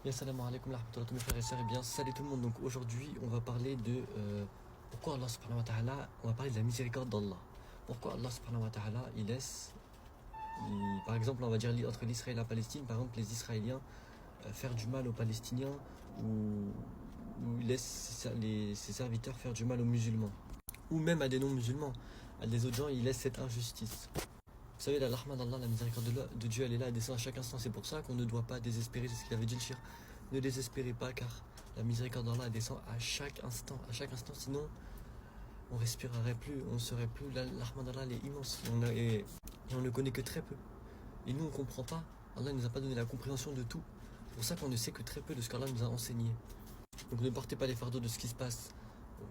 Bien, salam alaikum, rahmatullah, mes frères et sœurs. Eh bien, salut tout le monde. Donc aujourd'hui, on va parler de pourquoi Allah subhanahu wa ta'ala, on va parler de la miséricorde d'Allah. Pourquoi Allah subhanahu wa ta'ala, il laisse, par exemple, on va dire entre l'Israël et la Palestine, par exemple, les Israéliens faire du mal aux Palestiniens ou il laisse ses serviteurs faire du mal aux musulmans. Ou même à des non-musulmans, à des autres gens, il laisse cette injustice. Vous savez, la rahma d'Allah, la miséricorde de Dieu, elle est là, elle descend à chaque instant. C'est pour ça qu'on ne doit pas désespérer, c'est ce qu'il avait dit le shir. Ne désespérez pas car la miséricorde d'Allah elle descend à chaque instant, sinon on respirerait plus, on serait plus. La rahma d'Allah elle est immense et on ne connaît que très peu. Et nous on ne comprend pas, Allah ne nous a pas donné la compréhension de tout. C'est pour ça qu'on ne sait que très peu de ce qu'Allah nous a enseigné. Donc ne portez pas les fardeaux de ce qui se passe.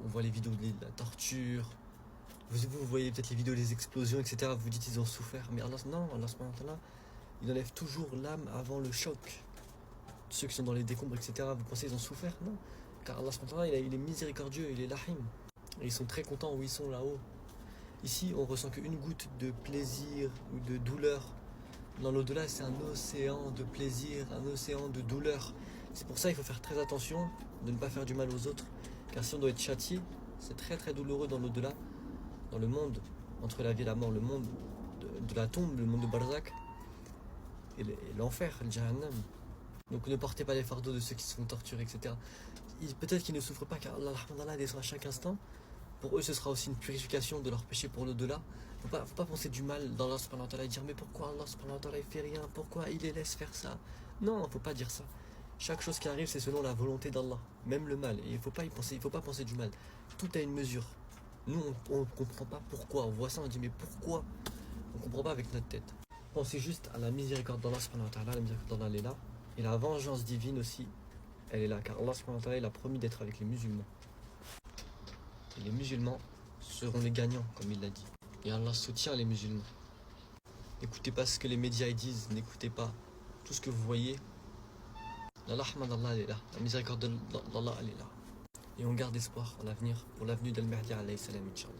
On voit les vidéos de la torture, vous voyez peut-être les vidéos des explosions, etc. Vous dites ils ont souffert. Mais Allah, non, Allah subhanahu wa ta'ala, il enlève toujours l'âme avant le choc. Ceux qui sont dans les décombres, etc. Vous pensez qu'ils ont souffert? Non. Car Allah subhanahu wa ta'ala, il est miséricordieux, il est lahim. Et ils sont très contents où ils sont là-haut. Ici, on ressent qu'une goutte de plaisir ou de douleur. Dans l'au-delà, c'est un océan de plaisir, un océan de douleur. C'est pour ça qu'il faut faire très attention de ne pas faire du mal aux autres. Car si on doit être châtié, c'est très très douloureux dans l'au-delà. Dans le monde entre la vie et la mort, le monde de la tombe, le monde de Barzak et l'enfer, le Jahannam. Donc ne portez pas les fardeaux de ceux qui se font torturer, etc. Peut-être qu'ils ne souffrent pas car Allah descend à chaque instant. Pour eux, ce sera aussi une purification de leurs péchés pour l'au-delà. Faut pas penser du mal dans Allah subhanahu wa ta'ala et dire mais pourquoi Allah subhanahu wa ta'ala il fait rien? Pourquoi il les laisse faire ça? Non, faut pas dire ça. Chaque chose qui arrive, c'est selon la volonté d'Allah. Même le mal. Et il faut pas penser du mal. Tout a une mesure. Nous, on ne comprend pas pourquoi. On voit ça, on dit mais pourquoi? On ne comprend pas avec notre tête. Pensez juste à la miséricorde d'Allah subhanahu wa ta'ala. La miséricorde d'Allah, elle est là. Et la vengeance divine aussi, elle est là. Car Allah subhanahu wa ta'ala, il a promis d'être avec les musulmans. Et les musulmans seront les gagnants, comme il l'a dit. Et Allah soutient les musulmans. N'écoutez pas ce que les médias disent. N'écoutez pas tout ce que vous voyez. La rahma d'Allah, elle est là. La miséricorde d'Allah, elle est là. Et on garde espoir en l'avenir, pour l'avenue d'Al-Mahdi alayhi salam, Inch'Allah.